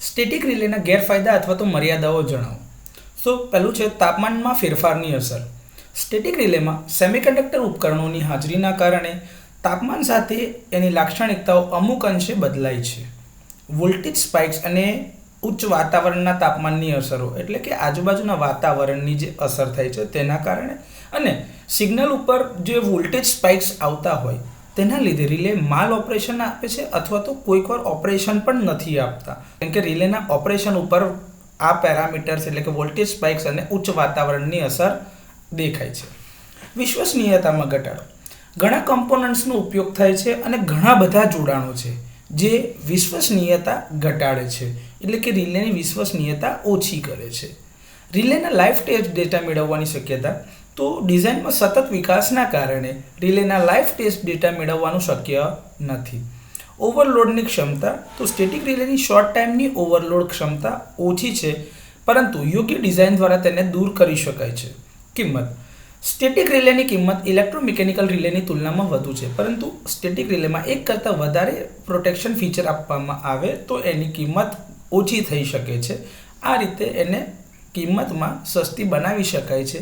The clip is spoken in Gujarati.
સ્ટેટિક રિલેના ગેરફાયદા અથવા તો મર્યાદાઓ જણાવો. સો પહેલું છે તાપમાનમાં ફેરફારની અસર. સ્ટેટિક રિલેમાં સેમિકન્ડક્ટર ઉપકરણોની હાજરીના કારણે તાપમાન સાથે એની લાક્ષણિકતાઓ અમુક અંશે બદલાય છે. વોલ્ટેજ સ્પાઇક્સ અને ઉચ્ચ વાતાવરણના તાપમાનની અસરો એટલે કે આજુબાજુના વાતાવરણની જે અસર થાય છે તેના કારણે અને સિગ્નલ ઉપર જે વોલ્ટેજ સ્પાઇક્સ આવતા હોય તેના લીધે રિલે માલ ઓપરેશન આપે છે અથવા તો કોઈકવાર ઓપરેશન પણ નથી આપતા, કેમ કે રિલેના ઓપરેશન ઉપર આ પેરામીટર્સ એટલે કે વોલ્ટેજ સ્પાઇક્સ અને ઉચ્ચ વાતાવરણની અસર દેખાય છે. વિશ્વસનીયતામાં ઘટાડો. ઘણા કમ્પોનન્ટ્સનો ઉપયોગ થાય છે અને ઘણા બધા જોડાણો છે જે વિશ્વસનીયતા ઘટાડે છે એટલે કે રિલેની વિશ્વસનીયતા ઓછી કરે છે. રિલેના લાઈફ ટેસ્ટ ડેટા મેળવવાની શક્યતા. તો ડિઝાઇનમાં સતત વિકાસના કારણે રિલેના લાઈફ ટેસ્ટ ડેટા મેળવવાનું શક્ય નથી. ઓવરલોડની ક્ષમતા. તો સ્ટેટિક રિલેની શોર્ટ ટાઈમની ઓવરલોડ ક્ષમતા ઓછી છે, પરંતુ યોગ્ય ડિઝાઇન દ્વારા તેને દૂર કરી શકાય છે. કિંમત. સ્ટેટિક રિલેની કિંમત ઇલેક્ટ્રોમિકેનિકલ રિલેની તુલનામાં વધુ છે, પરંતુ સ્ટેટિક રિલેમાં એક કરતાં વધારે પ્રોટેક્શન ફીચર આપવામાં આવે તો એની કિંમત ઓછી થઈ શકે છે. આ રીતે એને કિંમતમાં સસ્તી બનાવી શકાય છે